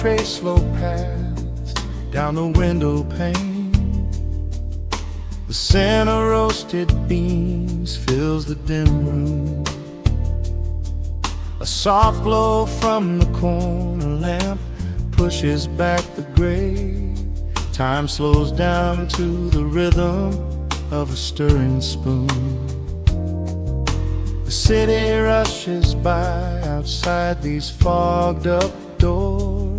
trace slow paths down the window pane. The scent of roasted beans fills the dim room. A soft glow from the corner lamp pushes back the gray. Time slows down to the rhythm of a stirring spoon. The city rushes by outside these fogged up doors.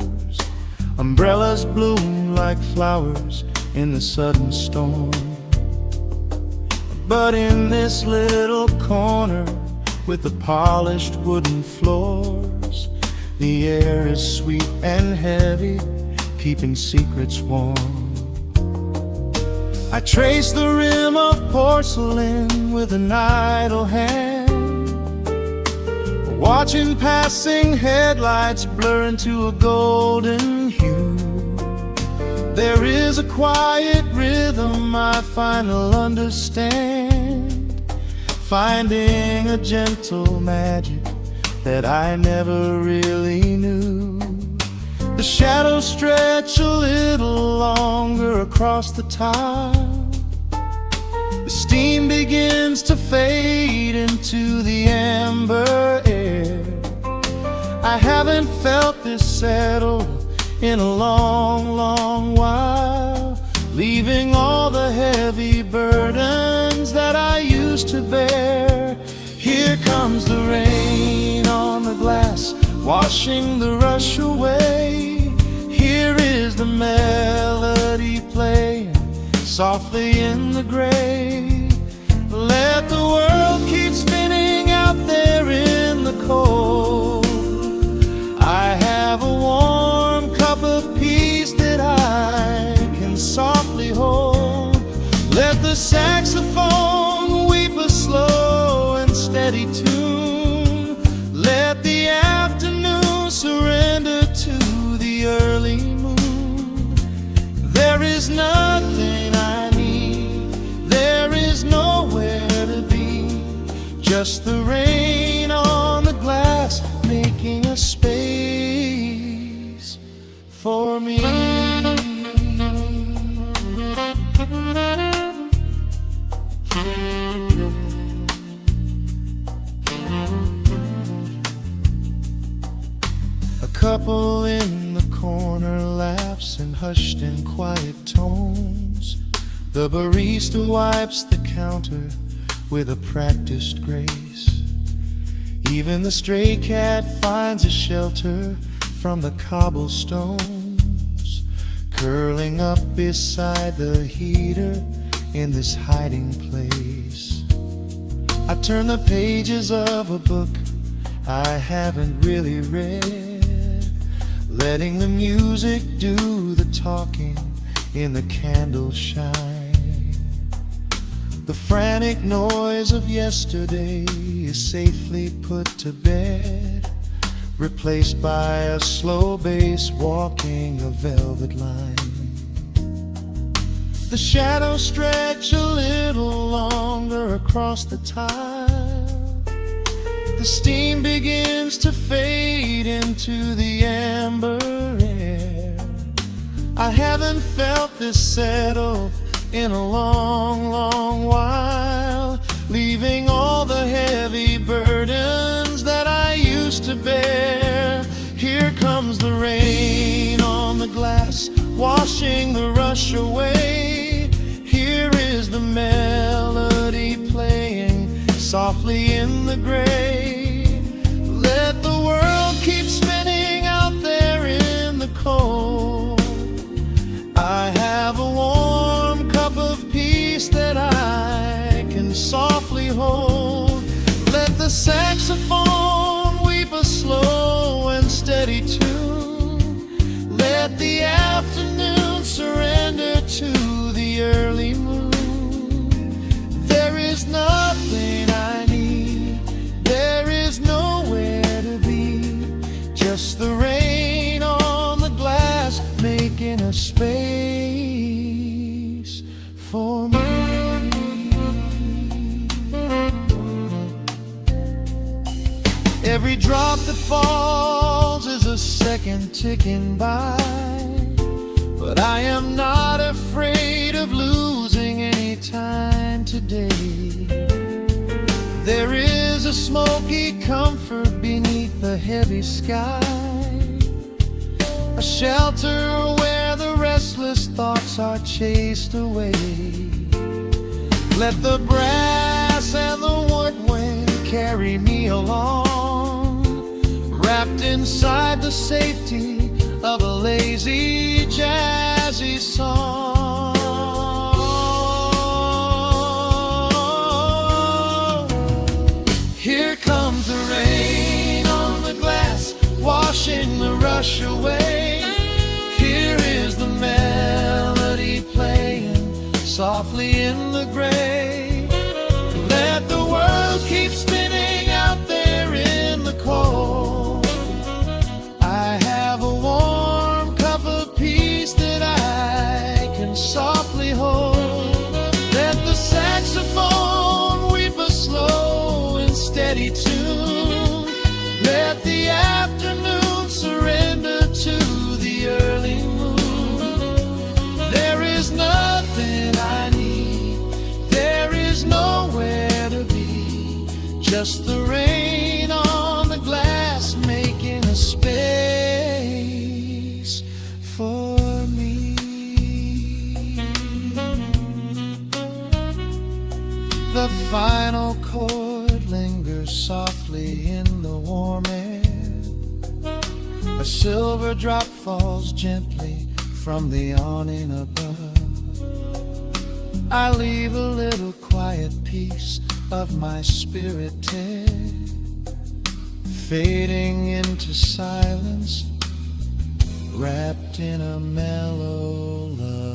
Umbrellas bloom like flowers in the sudden storm. But in this little corner with the polished wooden floors, the air is sweet and heavy, keeping secrets warm. I trace the rim of porcelain with an idle hand, watching passing headlights blur into a golden hue. There is a quiet rhythm I finally understand, finding a gentle magic that I never really knew. The shadows stretch a little longer across the tile. The steam begins to fade into the amber air. I haven't felt this settle in a long, long while, leaving all the heavy burdens that I used to bear. Here comes the rain on the glass, washing the rush away. Here is the melody playing softly in the gray. Let the world keep spinning out there in the cold. I have a warm cup of peace that I can softly hold. Let the saxophone weep a slow and steady tune. Let the afternoon surrender to the early moon. There is nothing I need, there is nowhere to be, just the rain on the glass making a space for me. A couple in the corner laughs in hushed and quiet tones. The barista wipes the counter with a practiced grace. Even the stray cat finds a shelter from the cobblestones, curling up beside the heater in this hiding place. I turn the pages of a book I haven't really read, letting the music do the talking in the candle shine. The frantic noise of yesterday is safely put to bed, replaced by a slow bass walking a velvet line. The shadows stretch a little longer across the tile. The steam begins to fade into the amber air. I haven't felt this settle in a long, long while, leaving all the heavy burdens that I used to bear. Here comes the rain on the glass, washing the rush away. Here is the melody playing softly in the gray. Let the world keep spinning out there in the cold. I have a warm cup of peace that I can softly hold. Let the saxophone weep a slow and steady tune. Let the afternoon surrender to the early moon. There is nothing I need, there is nowhere to be, just the rain on the glass making a space for me. Every drop that falls is a second ticking by, but I am not afraid of losing any time today. There is a smoky comfort beneath the heavy sky, a shelter where the restless thoughts are chased away. Let the brass and the woodwind carry me along, wrapped inside the safety of a lazy, jazzy song. Here comes the rain on the glass, washing the rush away. Here is the melody playing softly in the gray. Let the world keep spinning out there in the cold. I have a warm cup of peace that I can softly hold. Let the saxophone weep a slow and steady tune. Let the afternoon surrender to the early moon. There is nothing I need, there is nowhere to be, just the rain on the glass making a space for me. The final chord lingers softly in the warm air. A silver drop falls gently from the awning above. I leave a little quiet piece of my spirit tear, fading into silence, wrapped in a mellow love.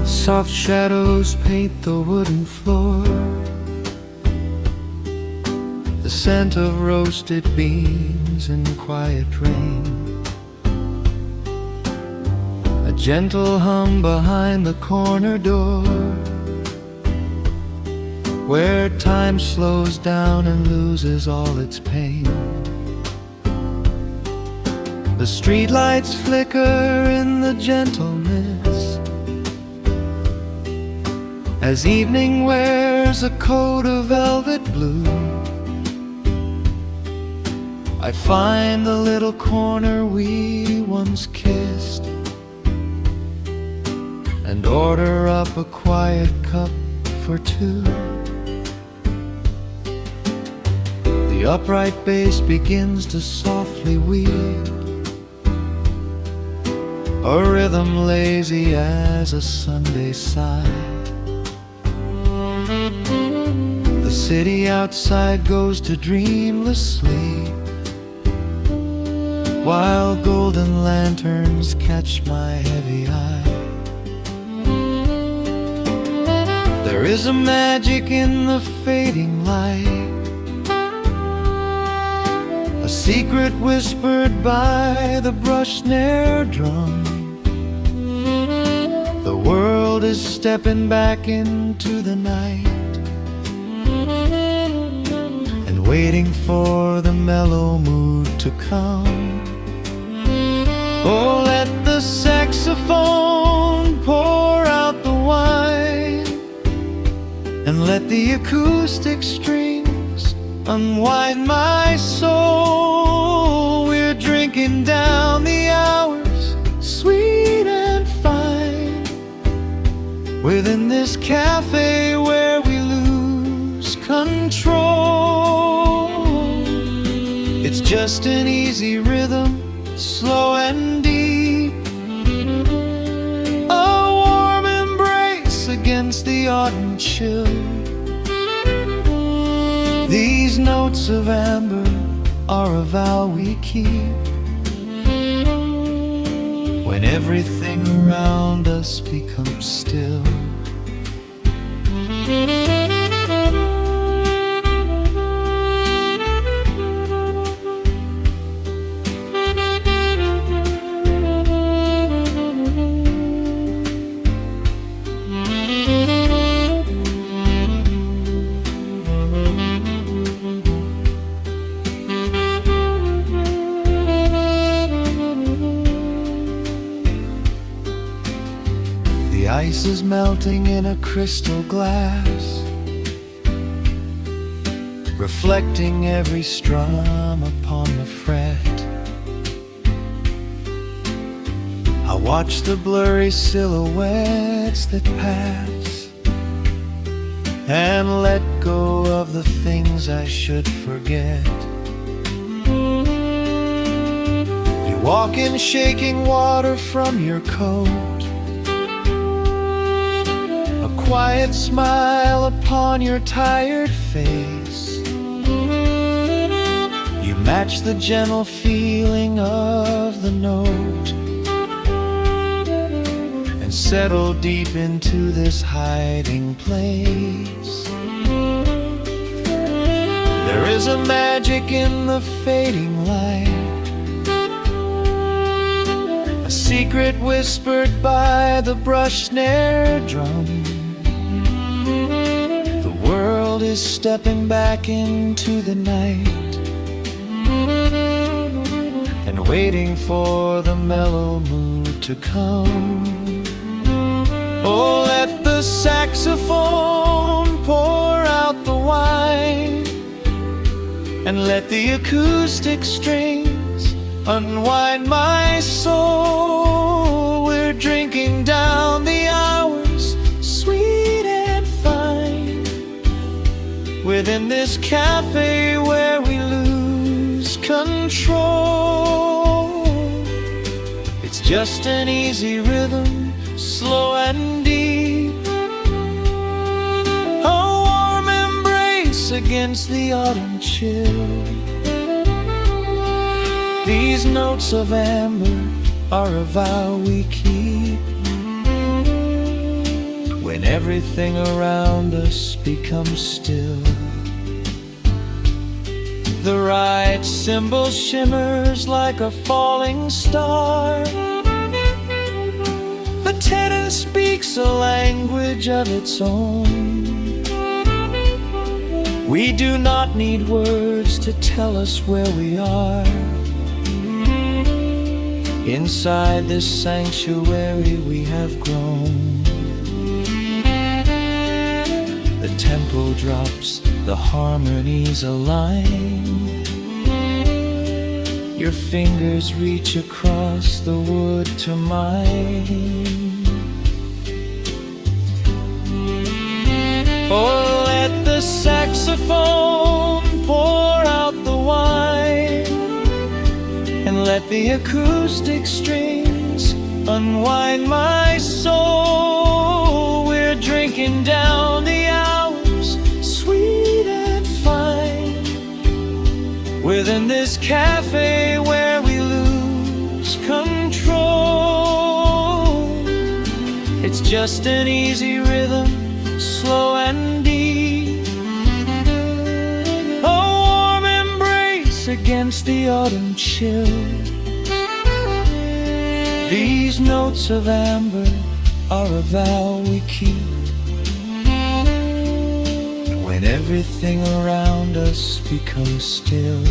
Soft shadows paint the wooden floor, the scent of roasted beans in quiet rain, a gentle hum behind the corner door, where time slows down and loses all its pain. The streetlights flicker in the gentleness as evening wears a coat of velvet blue. I find the little corner we once kissed and order up a quiet cup for two. The upright bass begins to softly weave, a rhythm lazy as a Sunday sigh. The city outside goes to dreamless sleep, while golden lanterns catch my heavy eye. There is a magic in the fading light, a secret whispered by the brush snare drum. The world is stepping back into the night and waiting for the mellow mood to come. Oh, let the saxophone pour out the wine, and let the acoustic strings unwind my soul. We're drinking down the hours, sweet and fine, within this cafe where we lose control. It's just just an easy rhythm, slow and deep. A warm embrace against the autumn chill. These notes of amber are a vow we keep when everything around us becomes still. The ice is melting in a crystal glass, reflecting every strum upon the fret. I watch the blurry silhouettes that pass and let go of the things I should forget. You walk in shaking water from your coat, quiet smile upon your tired face. You match the gentle feeling of the note and settle deep into this hiding place. There is a magic in the fading light, a secret whispered by the brush snare drum. The world is stepping back into the night and waiting for the mellow mood to come. Oh, let the saxophone pour out the wine and let the acoustic strings unwind my soul. We're drinking down the hours, sweet and fine, within this cafe where we lose control. It's just an easy rhythm, slow and deep. A warm embrace against the autumn chill. These notes of amber are a vow we keep when everything around us becomes still. The right cymbal shimmers like a falling star. The tenor speaks a language of its own. We do not need words to tell us where we are. Inside this sanctuary we have grown. The tempo drops, the harmonies align. Your fingers reach across the wood to mine. Oh, let the saxophone pour out the wine and let the acoustic strings unwind my soul. We're drinking down the hours, sweet and fine, within this cafe where we lose control. It's just an easy rhythm, slow and deep. A warm embrace against the autumn chill. These notes of amber are a vow we keep when everything around us becomes still.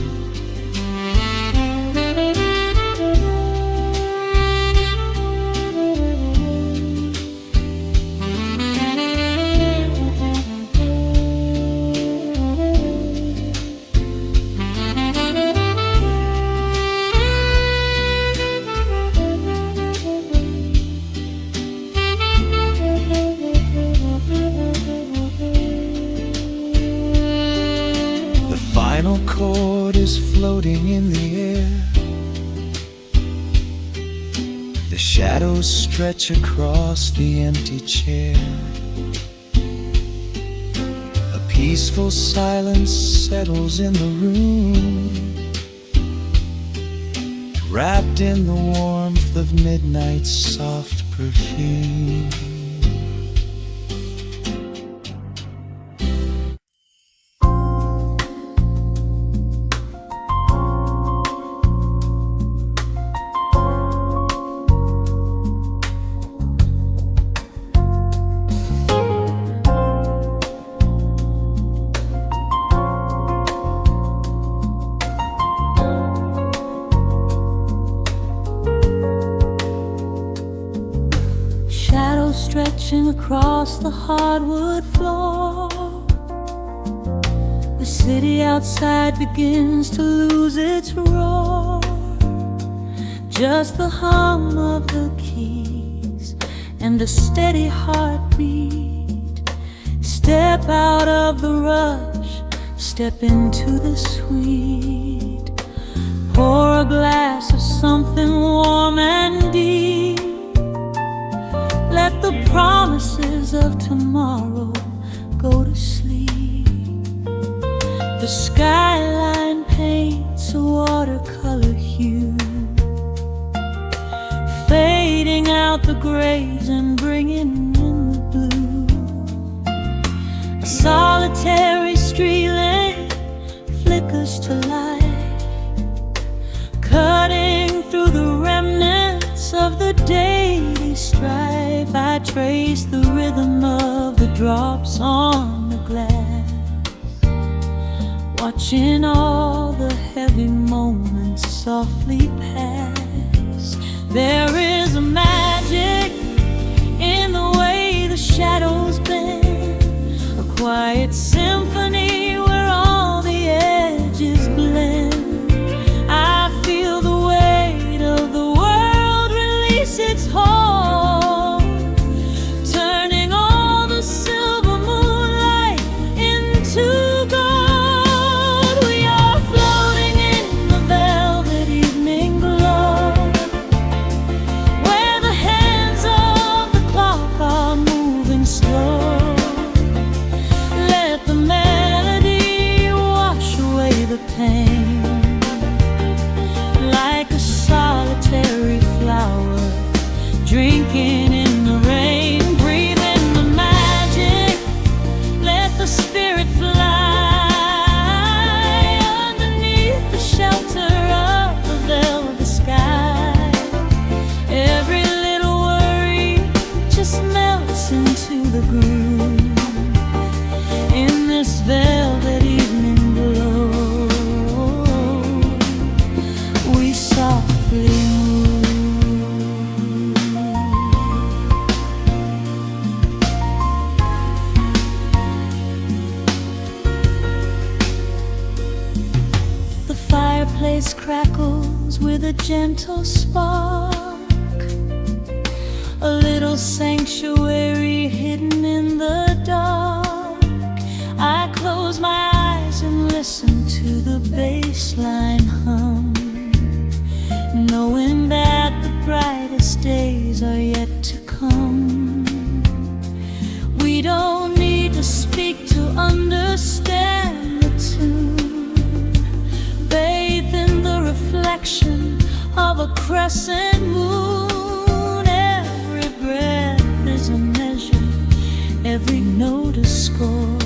The final chord is floating in the Shadows stretch across the empty chair. A peaceful silence settles in the room, wrapped in the warmth of midnight's soft perfume. Stretching across the hardwood floor, the city outside begins to lose its roar. Just the hum of the keys and a steady heartbeat. Step out of the rush, step into the sweet. Pour a glass of something warm and deep. Let the promises of tomorrow go to sleep. The skyline paints a watercolor hue, fading out the grays and bringing in the blue. A solitary street lamp flickers to life, cutting through the remnants of the daily strife. I trace the rhythm of the drops on the glass, watching all the heavy moments softly pass. There is a magic in the way the shadows bend, a quiet symphony where all the edges blend. I feel the weight of the world release its hold, like a solitary flower drinking in the rain. Breathe in the magic, let the spirit fly underneath the shelter of the velvet sky. Every little worry just melts into the groove in this velvet evening glow. The fireplace crackles with a gentle spark, a little sanctuary hidden in the dark. I close my eyes and listen to the bass line hum, knowing that the brightest days are yet to come. We don't need to speak to understand the tune. Bathe in the reflection of a crescent moon. Every breath is a measure, every note a score,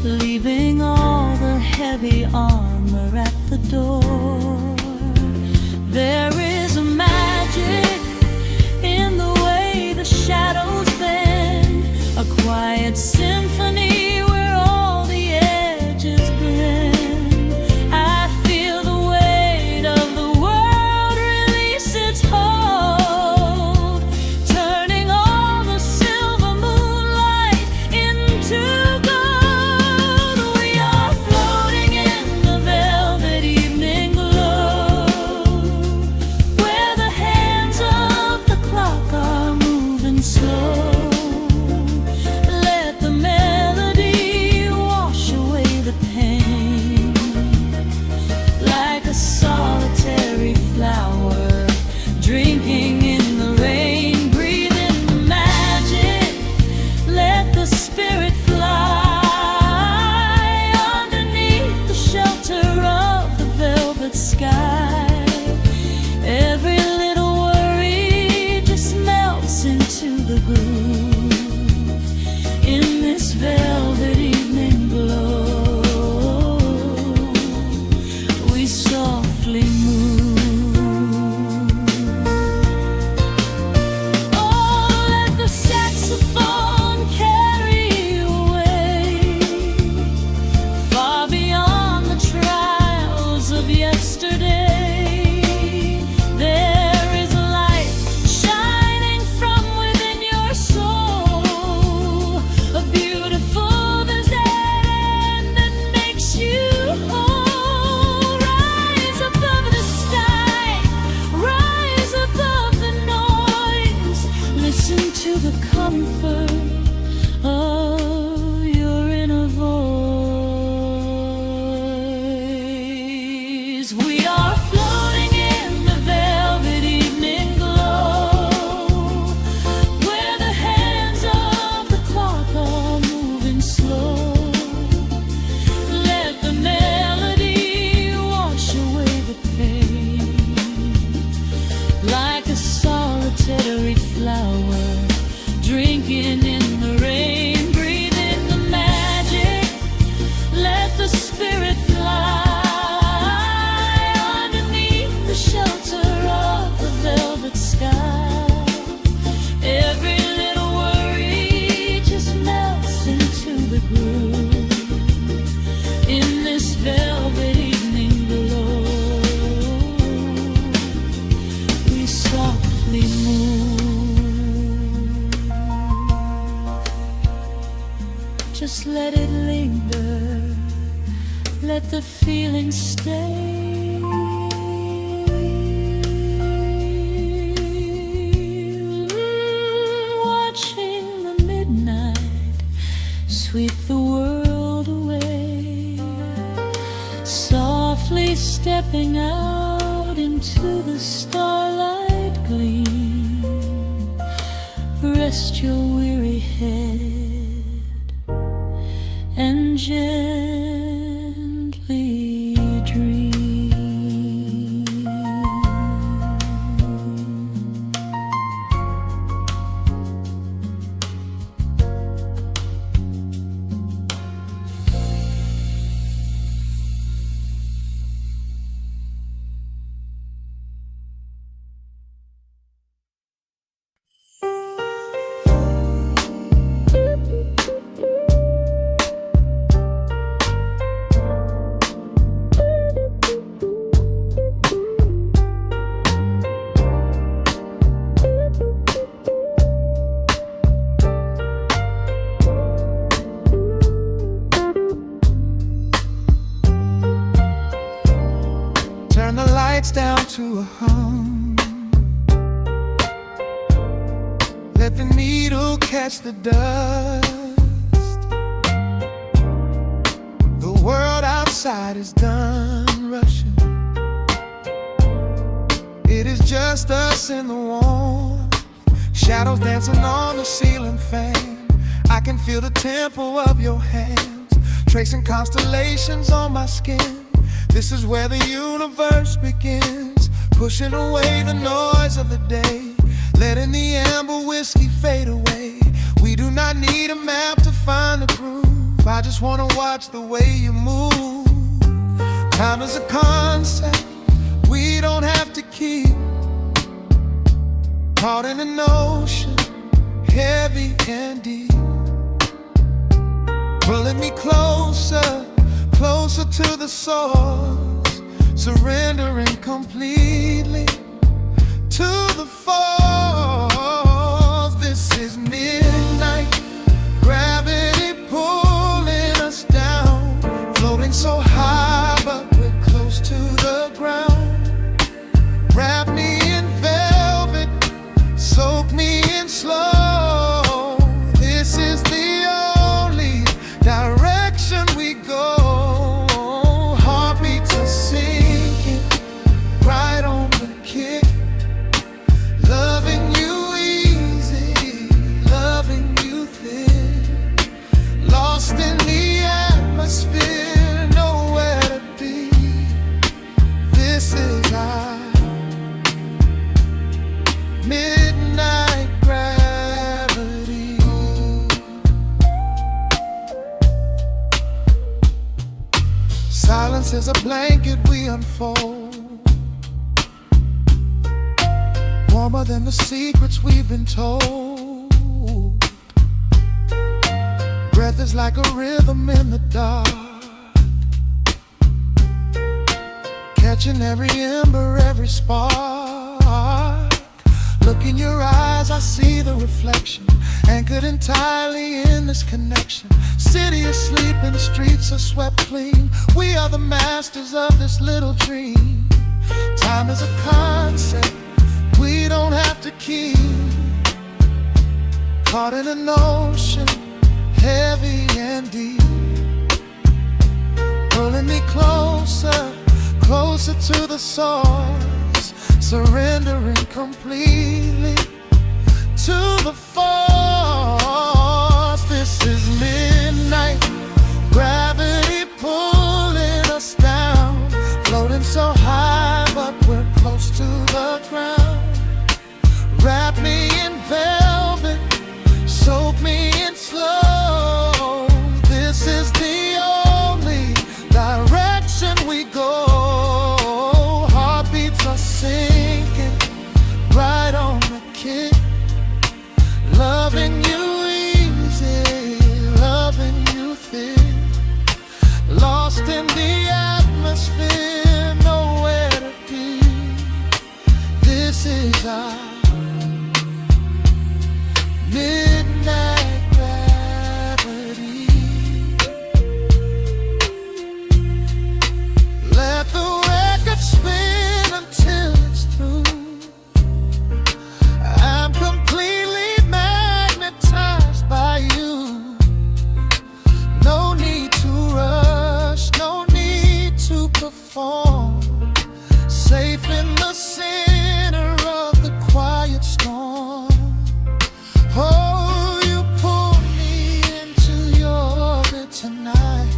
leaving all the heavy armor at the door. There is a magic in the way the shadows bend, a quiet symphony where all the edges blend. I feel the weight of the world release its hold, turning all the silver moonlight into gold. We are floating in the velvet evening glow. groove. In this velvet evening glow, we softly move. Oh, let the saxophone carry you away, far beyond the trials of yesterday. To the comfort of your inner voice. We are floating in the velvet evening glow, where the hands of the clock are moving slow. Let the melody wash away the pain, like a solitary flower drinking in the rain. Breathe in the magic, let the spirit fly underneath the shelter of the velvet sky. Every little worry just melts into the groove. In this velvet evening glow, we softly move. Just let it linger, let the feeling stay. Watching the midnight sweep the world away, softly stepping out into the starlight gleam. Rest your weary head and gently dream. Turn the lights down to a hum. Let the needle catch the dust. The world outside is done rushing. It is just us in the warmth, shadows dancing on the ceiling fan. I can feel the tempo of your hands, tracing constellations on my skin. This is where the universe begins, pushing away the noise of the day, letting the amber whiskey fade away. We do not need a map to find the groove. I just wanna watch the way you move. Time is a concept we don't have to keep, caught in an ocean, heavy and deep, pulling me closer, closer to the source, surrendering completely to the force. This is midnight, gravity pulling us down, floating so high but we're close to the ground. Wrap me in velvet, soak me in slow. This is the only direction we go. Heartbeats are sinking right on the kick. Love Silence is a blanket we unfold, warmer than the secrets we've been told. Breath is like a rhythm in the dark, catching every ember, every spark. Look in your eyes, I see the reflection, anchored entirely in this connection. City is sleeping, streets are swept clean. We are the masters of this little dream. Time is a concept we don't have to keep, caught in an ocean, heavy and deep, pulling me closer, closer to the source, surrendering completely to the force. This is midnight, gravity pulling us down, floating so high but we're close to the ground. Wrap me in velvet, soak me in slow. This is the only direction we go. Heartbeats are sinking right on the kick. Loving you easy, loving you thick. Lost in the atmosphere, nowhere to be. This is our midnight gravity. Let the record spin until it's through. I'm completely magnetized by you. No need to rush, no need to perform. Safe in the center of the quiet storm. Oh, you pull me into your orbit tonight.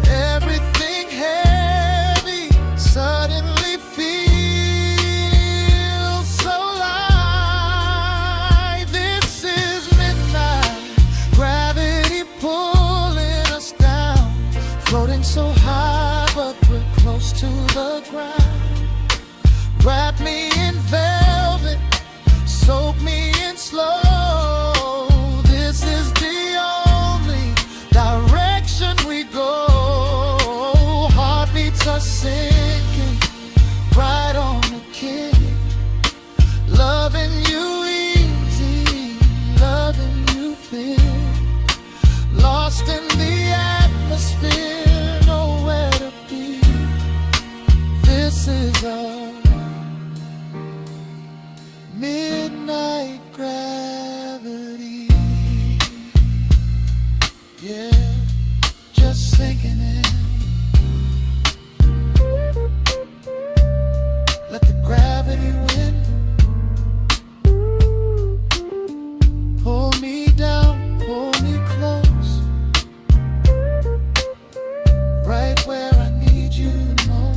Everything heavy suddenly feels so light. This is midnight, gravity pulling us down, floating so high but we're close to the ground. Wrap me in velvet, soak me in slow. This is the only direction we go. Heartbeats are sinking right on the kick. Loving you easy, loving you thick. Lost in the atmosphere, nowhere to be. This is a midnight gravity. Yeah, just sinking in. Let the gravity win. Pull me down, pull me close, right where I need you the most.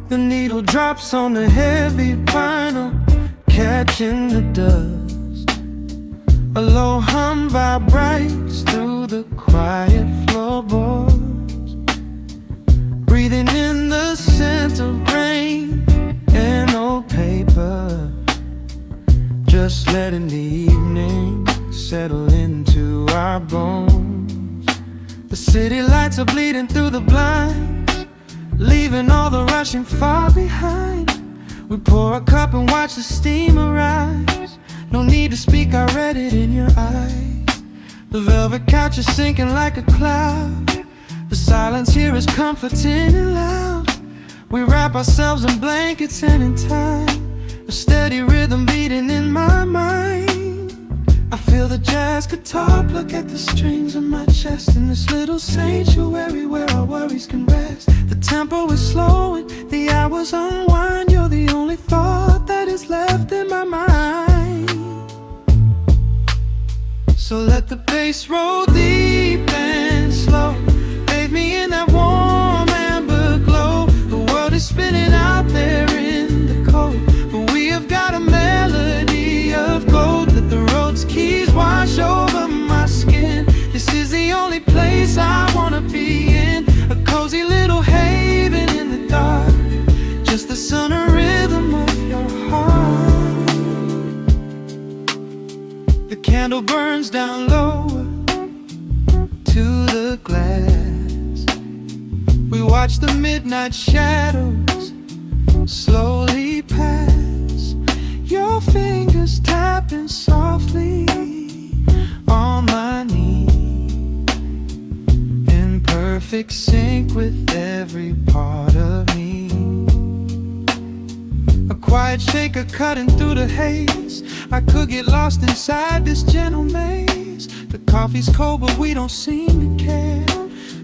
The needle drops on the heavy vinyl, catching the dust. A low hum vibrates through the quiet floorboards, breathing in the scent of rain and old paper. Just letting the evening settle into our bones. The city lights are bleeding through the blinds, leaving all the rushing far behind. We pour a cup and watch the steamer rise. No need to speak, I read it in your eyes. The velvet couch is sinking like a cloud. The silence here is comforting and loud. We wrap ourselves in blankets and in time. A steady rhythm beating in my mind. I feel the jazz guitar pluck at the strings of my chest. In this little sanctuary where our worries can rest. The tempo is slowing, the hours unwind. You're the only thought that is left in my mind. So let the bass roll deep and slow. Bathe me in that warm amber glow. The world is spinning out there in the cold, but we have got a melody of gold. Let the road's keys wash over my skin. This is the only place I wanna be in. A cozy little haven in the dark. Just the sun and rhythm of your heart. The candle burns down low to the glass. We watch the midnight shadows slowly pass. Your fingers tapping softly on my knee, in perfect sync with every part of me. A quiet shaker cutting through the haze. I could get lost inside this gentle maze. The coffee's cold but we don't seem to care.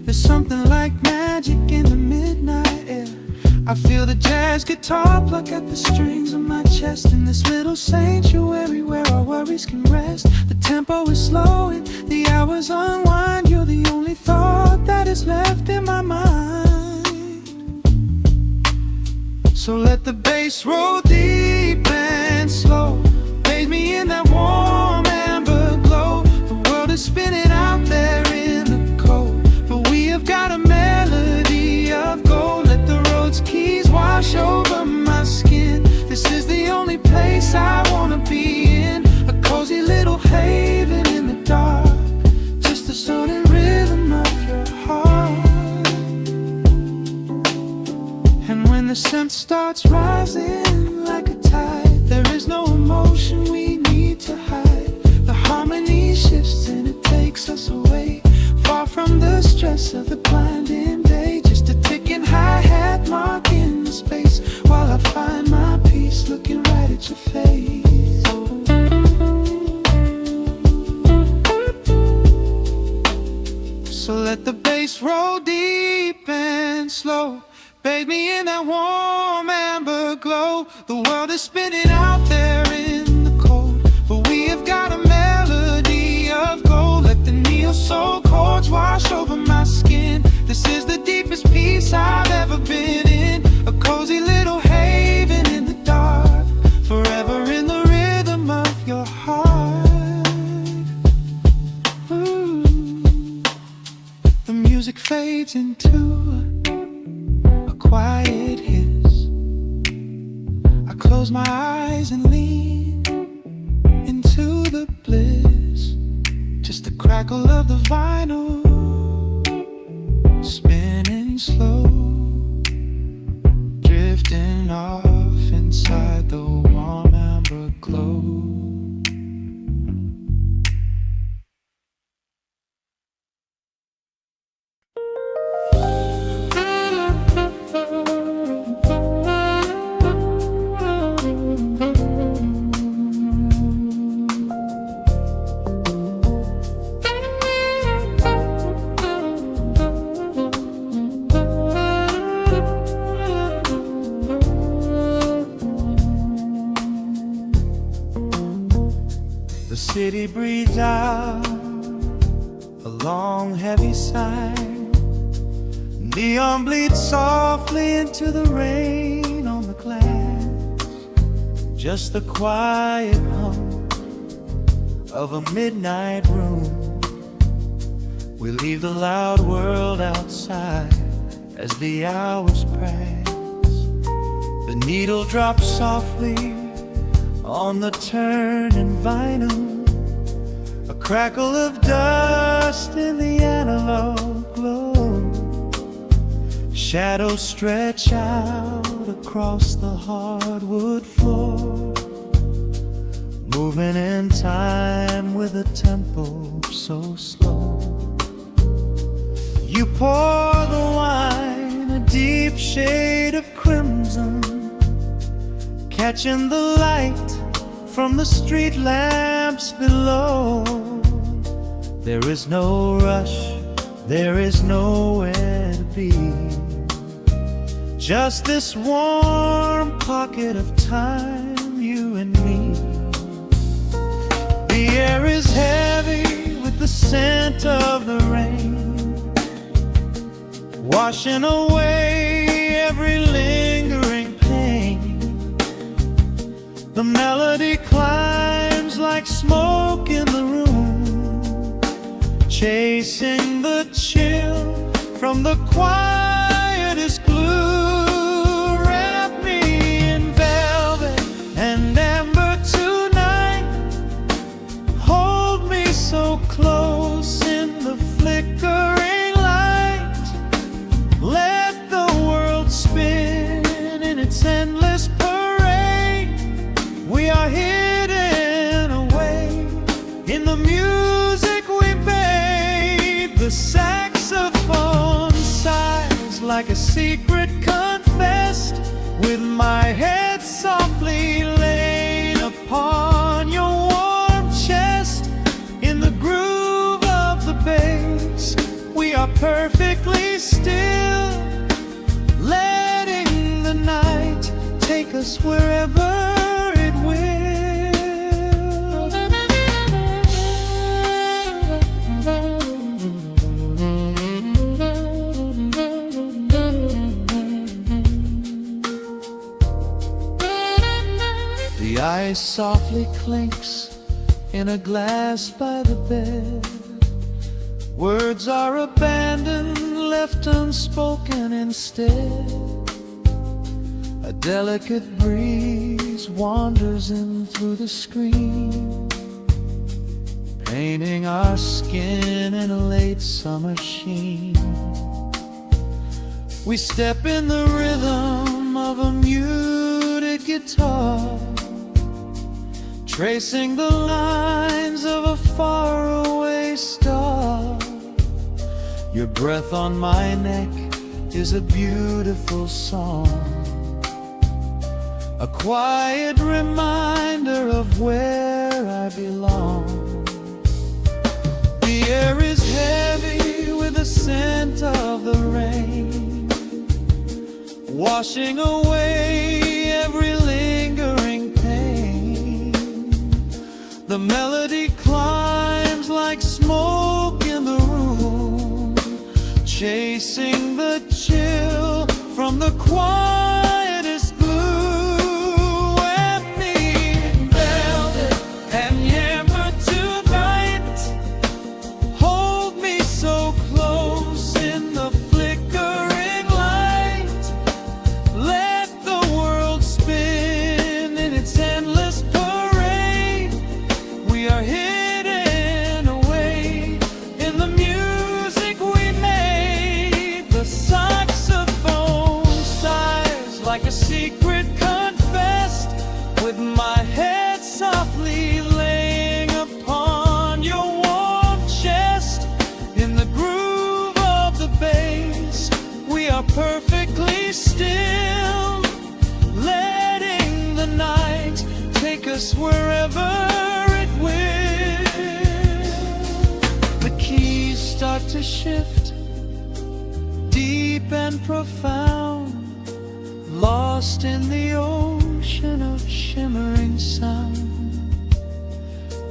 There's something like magic in the midnight air. I feel the jazz guitar pluck at the strings of my chest. In this little sanctuary where our worries can rest. The tempo is slowing, the hours unwind. You're the only thought that is left in my mind. So let the bass roll deep and slow. Bathe me in that warm amber glow. The world is spinning out there in the cold, but we have got a melody of gold. Let the road's keys wash over my skin. This is the only place I wanna be in. A cozy little haven in the dark. Just the sound and rhythm of your heart. And when the sun starts rising like a tide, there is no emotion we need to hide. The harmony shifts and it takes us away, far from the stress of the blinding day. Just a ticking hi-hat marking the space, while I find my peace looking right at your face. So let the bass roll deep and slow. Bathe me in that warm amber glow. The world is spinning out there in the cold, but we have got a melody of gold. Let the neo-soul chords wash over my skin. This is the deepest peace I've ever been in. A cozy little haven in the dark, forever in the rhythm of your heart. Ooh. The music fades into a quiet hiss. I close my eyes and lean into the bliss. Just the crackle of the vinyl spinning slow, drifting off inside the warm amber glow. The city breathes out a long heavy sigh. Neon bleeds softly into the rain on the glass. Just the quiet hum of a midnight room. We leave the loud world outside as the hours pass. The needle drops softly on the turning vinyl. A crackle of dust in the analog glow Shadows stretch out across the hardwood floor, moving in time with a tempo so slow. You pour the wine, a deep shade of crimson, catching the light from the street lamps below. There is no rush, there is nowhere to be, just this warm pocket of time, you and me. The air is heavy with the scent of the rain, washing away every lingering pain. The melody climbs like smoke in the room, chasing the chill from the quietest glue. Wrap me in velvet and amber tonight, hold me so close in the flickering light. Let the world spin in its endless parade. We are hidden away in the music we made. The saxophone sighs like a secret confessed, with my head softly laid upon your warm chest. In the groove of the bass, we are perfectly still, letting the night take us wherever it will. The ice softly clinks in a glass by the bed. Words are abandoned, left unspoken instead. A delicate breeze wanders in through the screen, painting our skin in a late summer sheen. We step in the rhythm of a muted guitar, tracing the lines of a faraway star. Your breath on my neck is a beautiful song, a quiet reminder of where I belong. The air is heavy with the scent of the rain, washing away every lingering pain. The melody climbs like smoke in the room, chasing the chill from the quietest blue. Wrap me in velvet and amber tonight, hold me so close in the flickering light. Let the world spin in its endless parade. We are hidden away in the music we made. The saxophone sighs like a secret confessed, with my head softly laying upon your warm chest. In the groove of the bass, we are perfectly still, letting the night take us wherever it will. The keys start to shift, deep and profound, lost in the ocean of shimmering sound.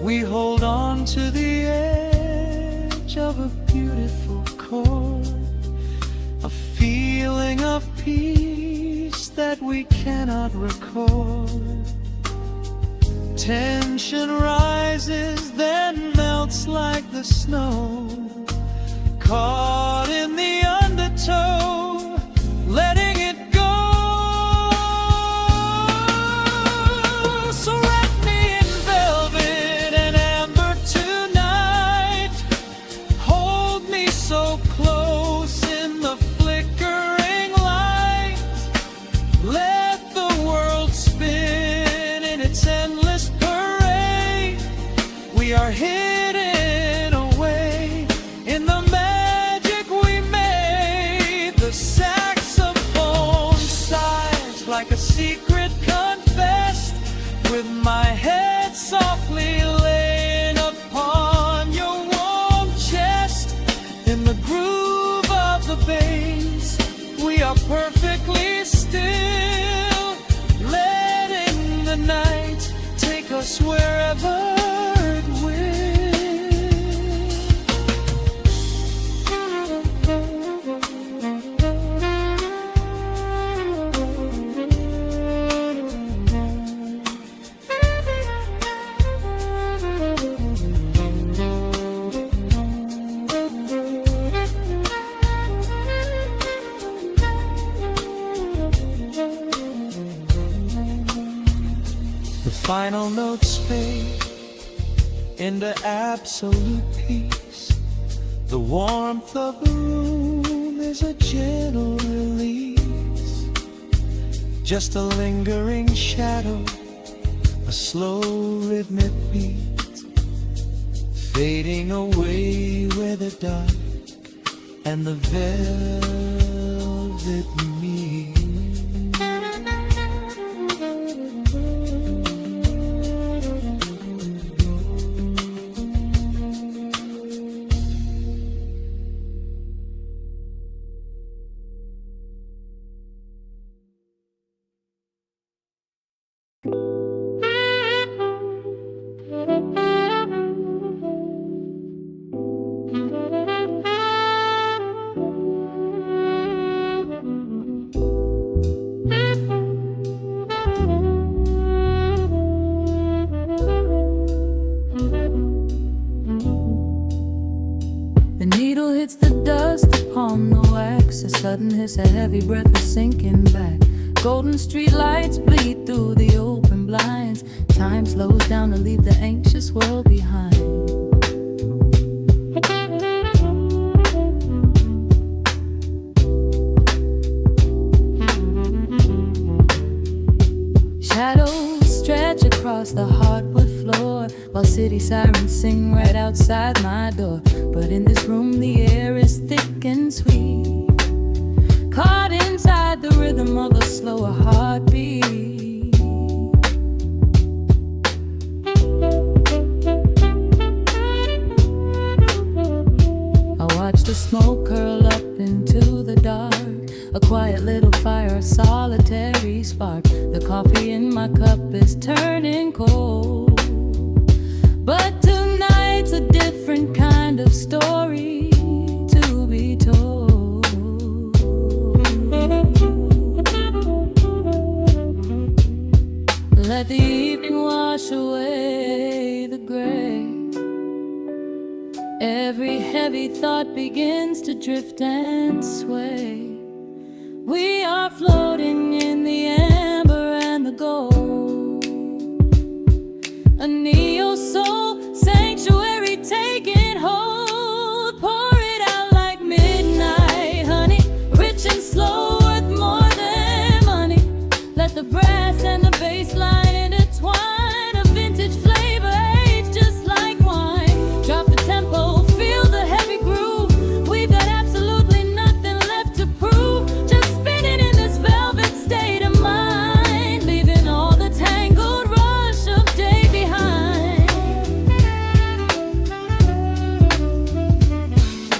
We hold on to the edge of a beautiful chord, a feeling of peace that we cannot record. Tension rises, then melts like the snow, caught in the undertow, letting it go. So wrap me in velvet and amber tonight, hold me so close in the flickering like a secret confessed, with my head softly laying upon your warm chest. In the groove of the bass, we are perfectly still, letting the night take us wherever it will. The final notes fade into absolute peace. The warmth of the room is a gentle release. Just a lingering shadow, a slow rhythmic beat, fading away where the dark and the velvet meet. The needle hits the dust upon the wax. A sudden hiss, a heavy breath is sinking back. Golden street lights bleed through the open blinds. Time slows down to leave the anxious world behind. Shadows stretch across the hardwood floor, while city sirens sing right outside my door. But in this room the air is thick and sweet, caught inside the rhythm of a slower heartbeat. I watch the smoke curl up into the dark, a quiet little fire, a solitary spark. The coffee in my cup is turning cold, but tonight's a different kind of story to be told. Let the evening wash away the gray. Every heavy thought begins to drift and sway. We are floating in the amber and the gold, a neo-soul sanctuary taking hold. Pour it out like midnight honey, rich and slow, worth more than money. Let the brass and the bass line intertwine, a vintage flavor aged just like wine. Drop the tempo, feel the heavy groove. We've got absolutely nothing left to prove, just spinning in this velvet state of mind, leaving all the tangled rush of day behind.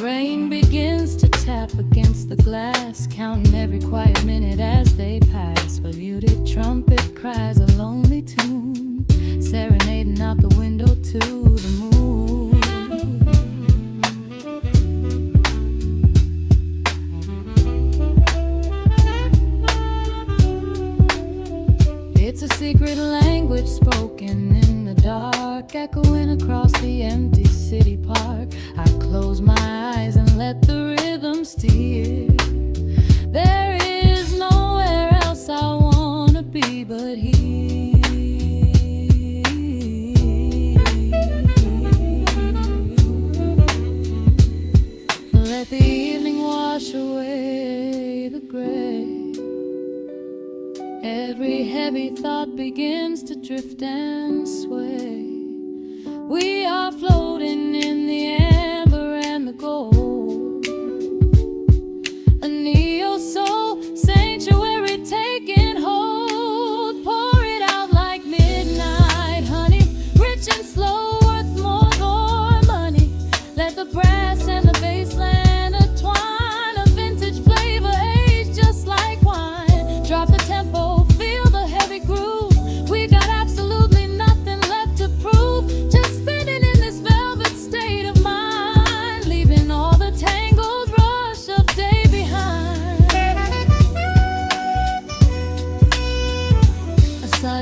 Rain begins to tap against the glass, counting every quiet minute as they pass. A muted trumpet cries a lonely tune, serenading out the window to the moon. It's a secret language spoken in the dark, echoing across the empty city park. I close my eyes and let the rhythm steer. There is nowhere else I wanna be but here. Let the evening wash away the gray. Every heavy thought begins to drift and sway. We are floating in the amber and the gold, a neo-soul sanctuary taking hold.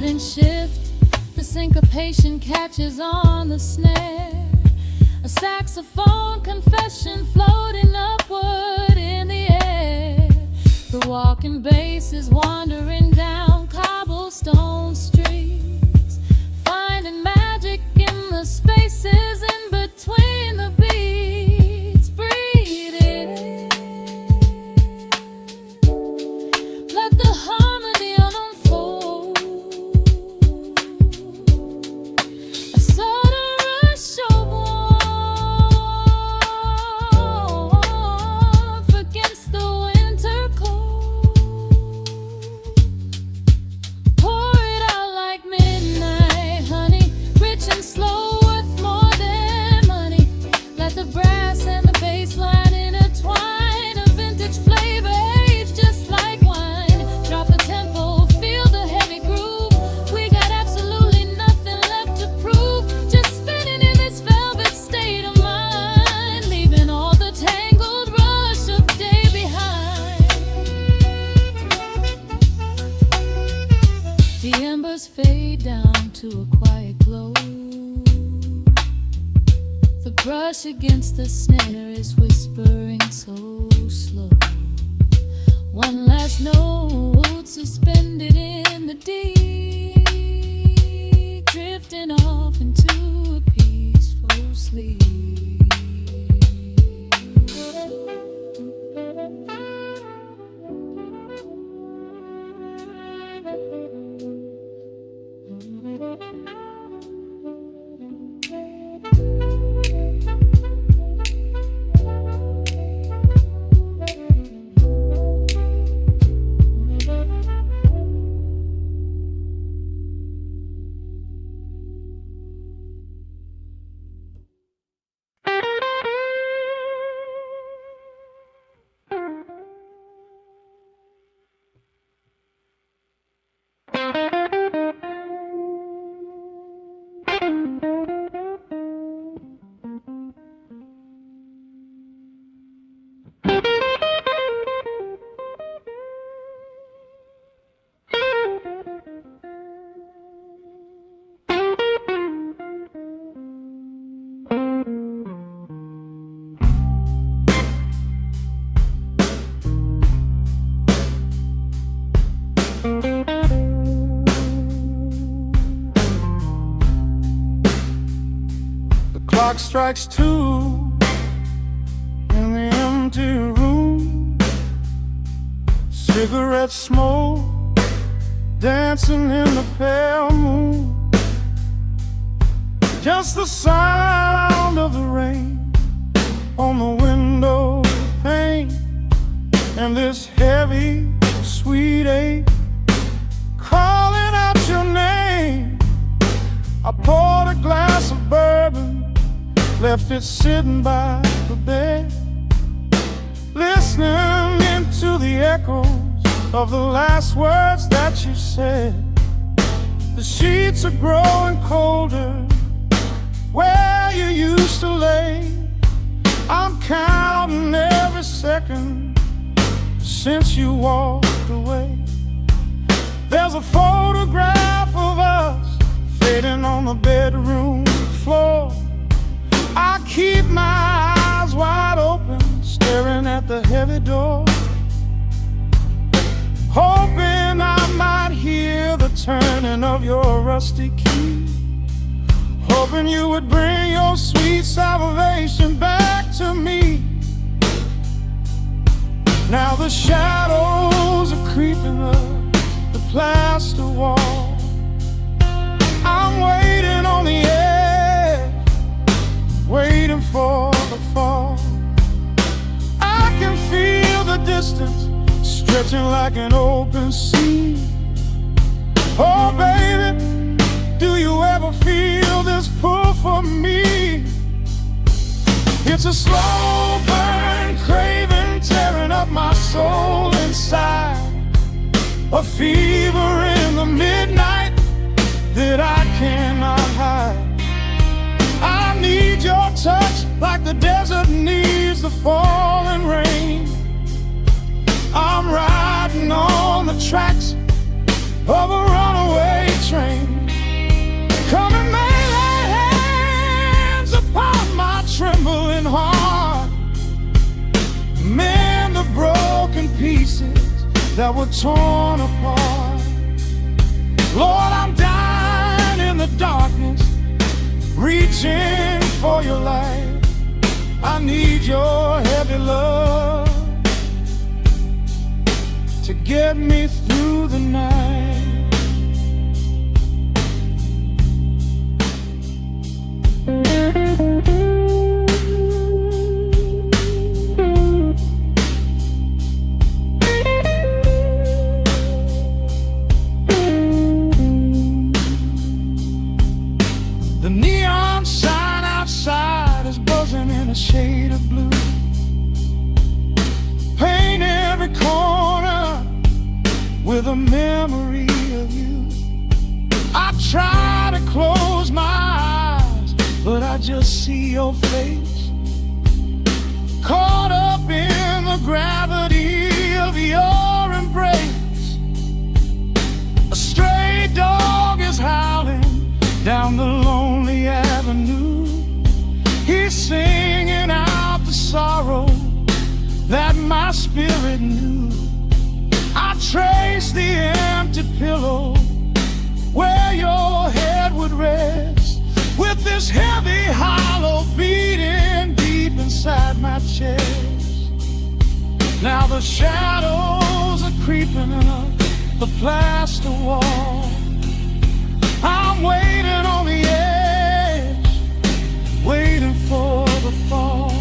sudden shift, the syncopation catches on the snare. A saxophone confession floating upward in the air. The walking bass is wandering down cobblestone streets, finding magic in the spaces in between the beats. Breathe it in, let the harmony unfold. A sudden rush of warmth against the winter cold. Pour it out like midnight honey, rich and slow, worth more than money. Let the brass and the bass line intertwine, a vintage flavor aged just like wine. Drop the tempo, feel the heavy groove. We got absolutely nothing left to prove, just spinning in this velvet state of mind, leaving all the tangled rush of day behind. The embers fade down to a quiet glow. The brush against the snare is whispering so slow. One last note suspended in the deep, drifting off into a peaceful sleep. The clock strikes 2 in the empty room. Cigarette smoke dancing in the pale moon. Just the sound of the rain on the window pane, and this heavy, sweet ache calling out your name. I poured a glass of bourbon, left it sitting by the bed, listening into the echoes of the last words that you said. The sheets are growing colder where you used to lay. I'm counting every second since you walked away. There's a photograph of us fading on the bedroom floor. I keep my eyes wide open, staring at the heavy door, hoping I might hear the turning of your rusty key, hoping you would bring your sweet salvation back to me. Now the shadows are creeping up the plaster wall. I'm waiting on the edge, waiting for the fall. I can feel the distance stretching like an open sea. Oh baby, do you ever feel this pull for me? It's a slow burn craving tearing up my soul inside, a fever in the midnight that I cannot hide. I need your touch like the desert needs the falling rain. I'm riding on the tracks of a runaway train. that were torn apart. Lord, I'm dying in the darkness, reaching for your light. I need your heavy love to get me through the night. The neon sign outside is buzzing in a shade of blue. Paint every corner with a memory of you. I try to close my eyes, but I just see your face, caught up in the gravity of your embrace. A stray dog is howling down the lonely avenue. He's singing out the sorrow that my spirit knew. I trace the empty pillow where your head would rest, with this heavy hollow beating deep inside my chest. Now the shadows are creeping up the plaster wall. I'm waiting on the edge, waiting for the fall.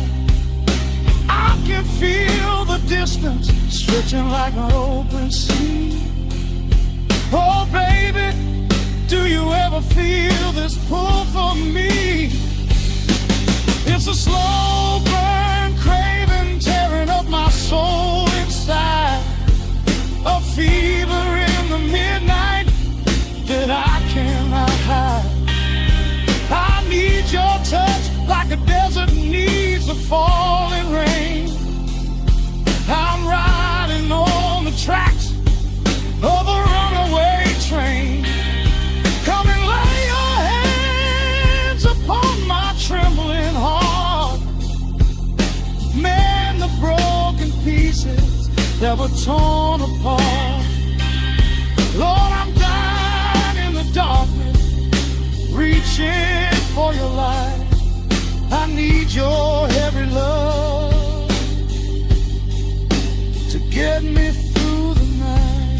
I can feel the distance stretching like an open sea. Oh baby, do you ever feel this pull for me? It's a slow burn craving tearing up my soul inside, a fever in the midnight that I cannot hide. I need your touch like a desert needs the falling rain. I'm riding on the tracks of a runaway train. Come and lay your hands upon my trembling heart. Mend the broken pieces that were torn apart. Lord, I'm dying in the darkness, reaching for your light. I need your heavy love to get me through the night.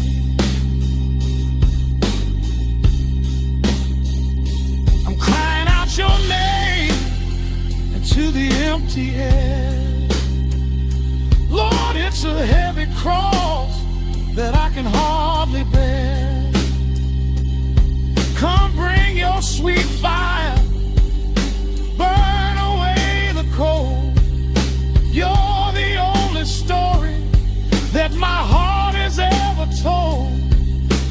I'm crying out your name into the empty air. Lord, it's a heavy cross that I can hardly bear. Come bring your sweet fire, burn away the cold. You're the only story that my heart has ever told.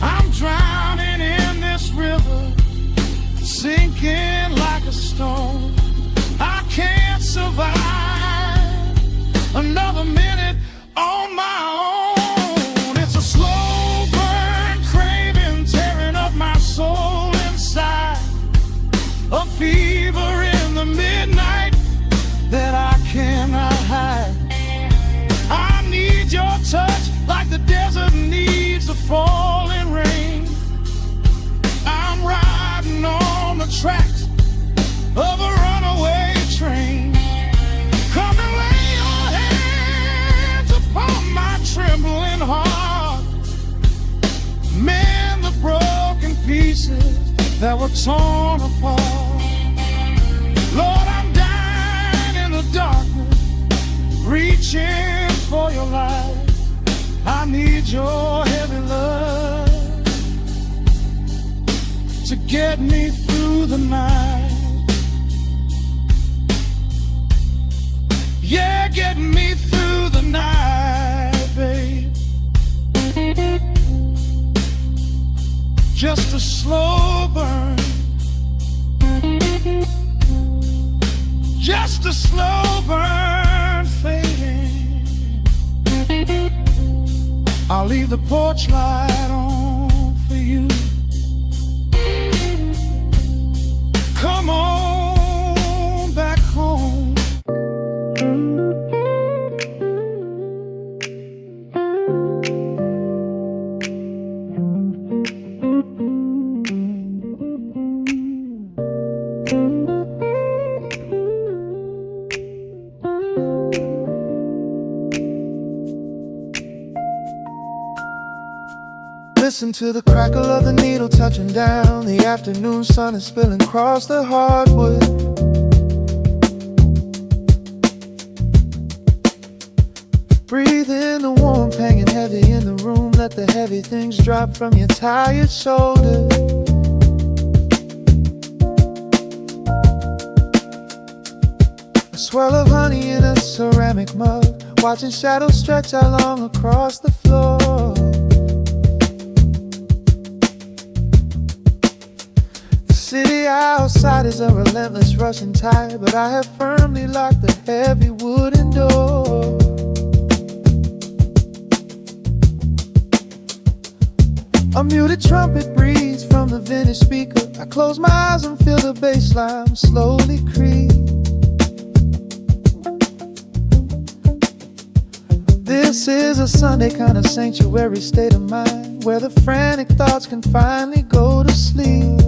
I'm drowning in this river, sinking like a stone. I can't survive another minute on my own. It's a slow burn craving tearing up my soul inside, a fever in the midnight that I cannot hide. I need your touch like the desert needs the falling rain. I'm riding on the tracks of a runaway train. Come and lay your hands upon my trembling heart. Mend the broken pieces that were torn apart. Lord, I'm dying in the darkness, reaching for your light. I need your heavy love to get me through the night. Yeah, get me through the night, babe. Just a slow burn, just a slow burn fading. I'll leave the porch light on for you. Come on back home. Listen to the crackle of the needle touching down. The afternoon sun is spilling across the hardwood. Breathe in the warmth hanging heavy in the room. Let the heavy things drop from your tired shoulders. A swirl of honey in a ceramic mug, watching shadows stretch out long across the floor. The city outside is a relentless rushing tide, but I have firmly locked the heavy wooden door. A muted trumpet breathes from the vintage speaker. I close my eyes and feel the bass line slowly creep. This is a Sunday kind of sanctuary state of mind, where the frantic thoughts can finally go to sleep.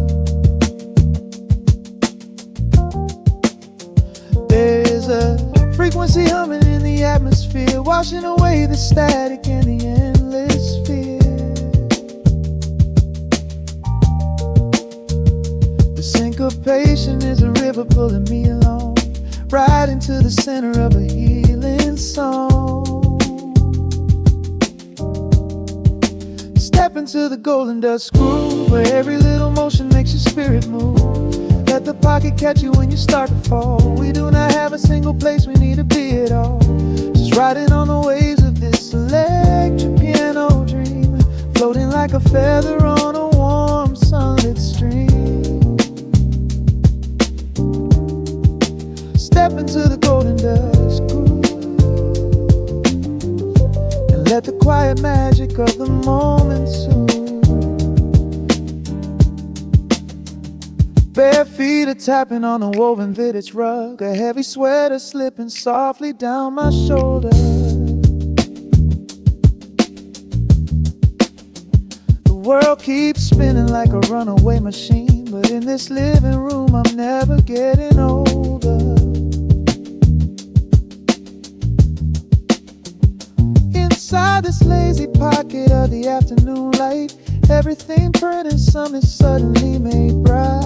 There's a frequency humming in the atmosphere, washing away the static and the endless fear. The syncopation is a river pulling me along, right into the center of a healing song. Step into the golden dust groove, where every little motion makes your spirit move. Let the pocket catch you when you start to fall. We do not have a single place we need to be at all. Just riding on the waves of this electric piano dream, floating like a feather on a warm sunlit stream. Step into the golden dust groove, and let the quiet magic of the moment soothe. Bare feet are tapping on a woven vintage rug, a heavy sweater slipping softly down my shoulder. The world keeps spinning like a runaway machine, but in this living room I'm never getting older. Inside this lazy pocket of the afternoon light, everything burning, something suddenly made bright.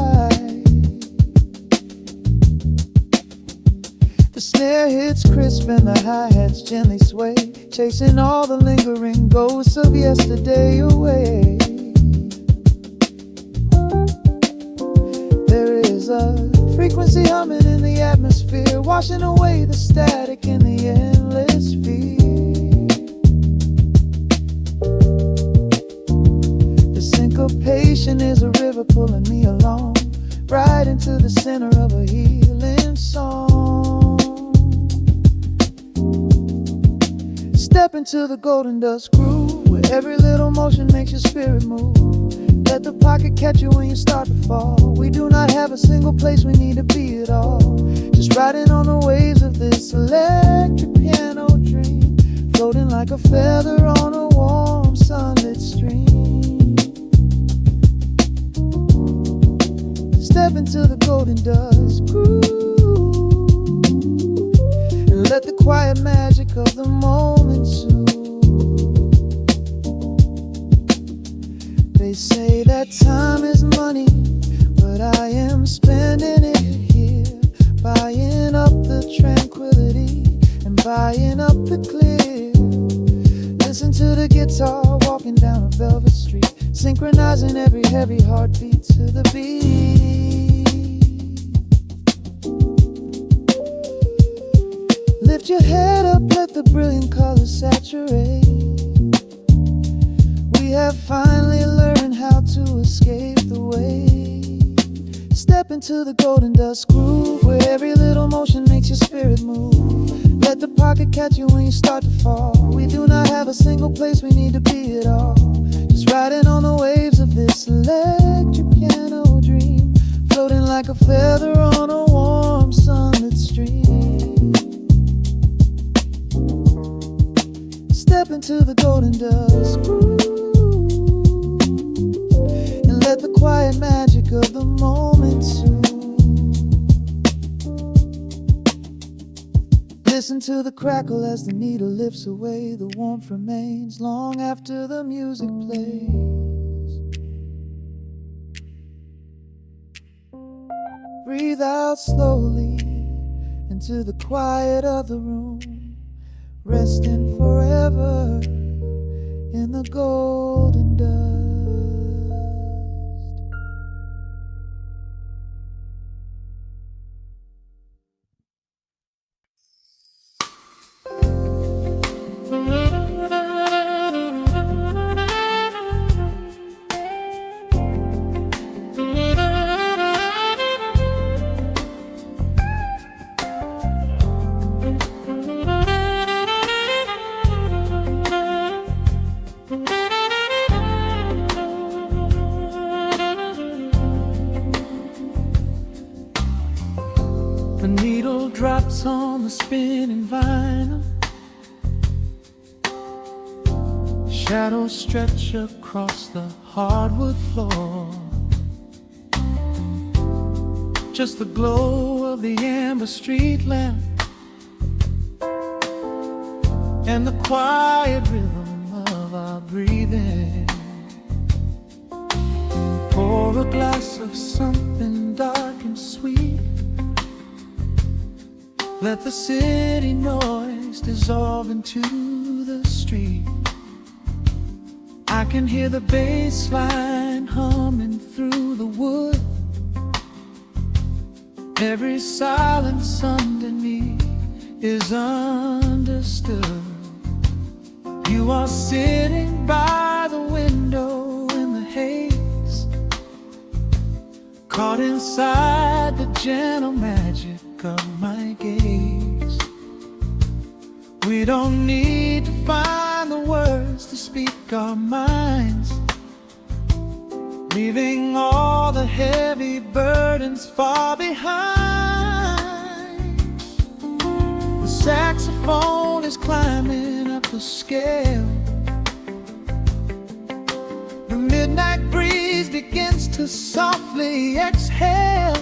The snare hits crisp and the hi-hats gently sway, chasing all the lingering ghosts of yesterday away. There is a frequency humming in the atmosphere, washing away the static and the endless fear. Syncopation is a river pulling me along, right into the center of a healing song. Step into the golden dust groove, where every little motion makes your spirit move. Let the pocket catch you when you start to fall. We do not have a single place we need to be at all. Just riding on the waves of this electric piano dream, floating like a feather on a warm sunlit stream. Step into the golden dust groove, and let the quiet magic of the moment soothe. They say that time is money, but I am spending it here, buying up the tranquility and buying up the clear. Listen to the guitar walking down a velvet street, synchronizing every heavy heartbeat to the beat. Lift your head up, let the brilliant colors saturate. We have finally learned how to escape the wave. Step into the golden dust groove, where every little motion makes your spirit move. Let the pocket catch you when you start to fall. We do not have a single place we need to be at all. Just riding on the waves of this electric piano dream, floating like a feather on a warm sunlit stream. Step into the golden dust groove, and let the quiet magic of the moment soothe. Listen to the crackle as the needle lifts away. The warmth remains long after the music plays. out slowly into the quiet of the room, resting forever in the golden dust. The needle drops on the spinning vinyl. Shadows stretch across the hardwood floor. Just the glow of the amber street lamp and the quiet rhythm of our breathing. Pour a glass of something dark and sweet. Let the city noise dissolve into the street. I can hear the bass line humming through the wood. Every silence underneath is understood. You are sitting by the window in the haze, caught inside the gentle magic of my gaze. We don't need to find the words to speak our minds, leaving all the heavy burdens far behind. The saxophone is climbing up the scale. The midnight breeze begins to softly exhale.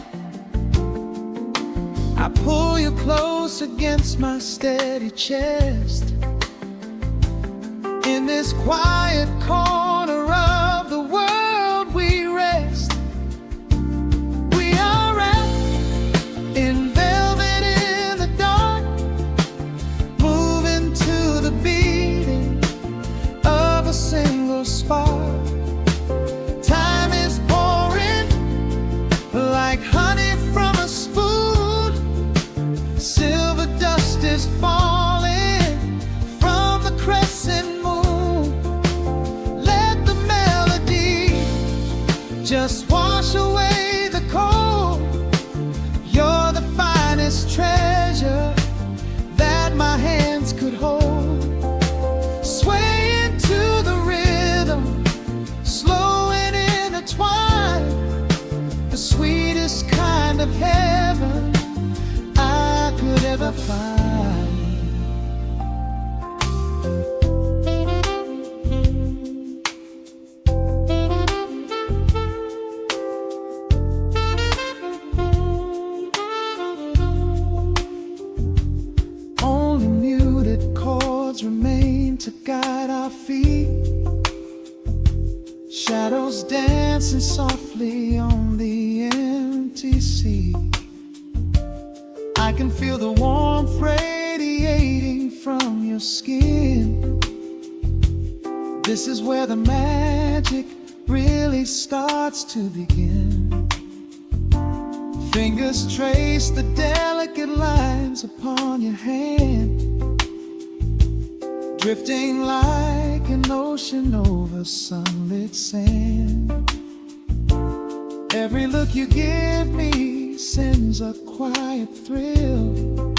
I pull you close against my steady chest. In this quiet corner of the world we rest. We are wrapped in velvet in the dark, moving to the beating of a single spark. Time is pouring like honey from a spoon. Silver dust is falling from the crescent moon. Let the melody just wash away the cold. You're the finest treasure that my hands could hold. Sway into the rhythm, slow and intertwined. The sweetest kind of heaven I could ever find. Only muted chords remain to guide our feet. Shadows dancing softly on the empty sea. I can feel the warmth radiating from your skin. This is where the magic really starts to begin. Fingers trace the delicate lines upon your hand, drifting like an ocean over sunlit sand. Every look you give me sends a quiet thrill,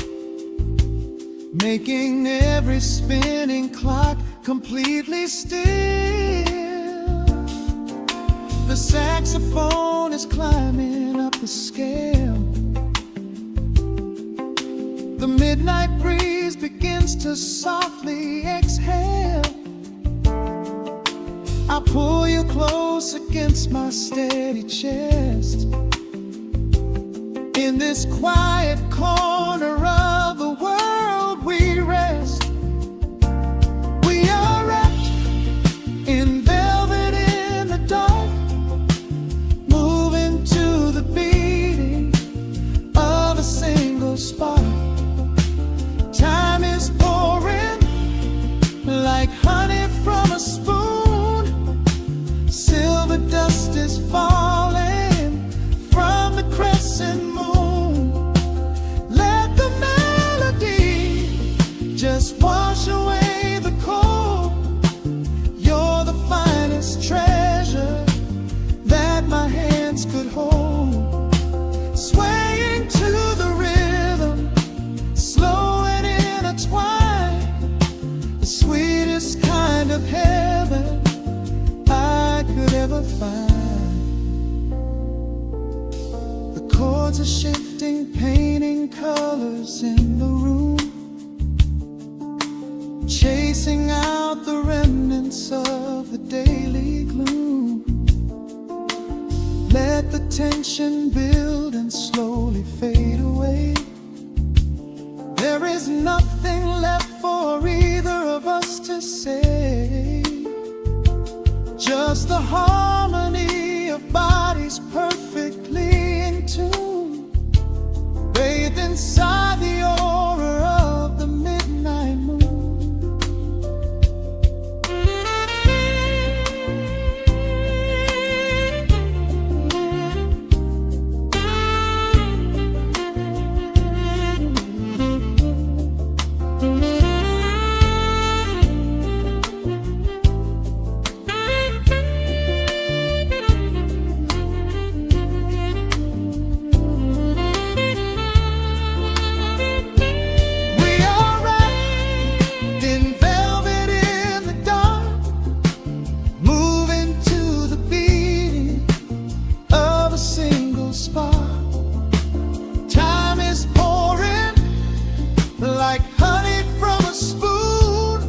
making every spinning clock completely still. The saxophone is climbing up the scale. The midnight breeze begins to softly exhale. I pull you close against my steady chest. In this quiet corner of the world we rest. We are wrapped in velvet in the dark, moving to the beating ever find. The chords are shifting, painting colors in the room, chasing out the remnants of the daily gloom. Let the tension build and slowly fade away. There is nothing left for either of us to say. Just the harmony of bodies perfectly in tune, bathed inside the aura of the midnight moon. Like honey from a spoon,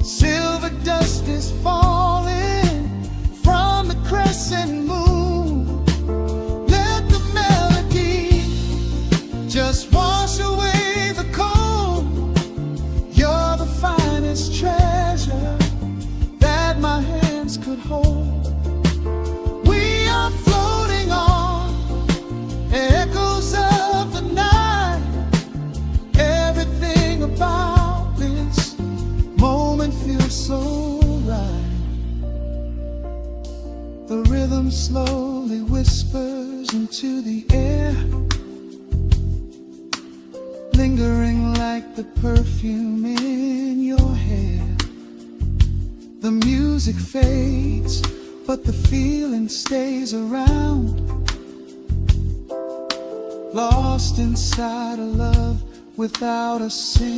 silver dust is falling from the crescent moon. Let the melody just wash away the cold. You're the finest treasure that my hands could hold. We are floating on echoes of the night. About this moment feels so right. The rhythm slowly whispers into the air, lingering like the perfume in your hair. The music fades, but the feeling stays around, lost inside a love without a single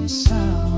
sound.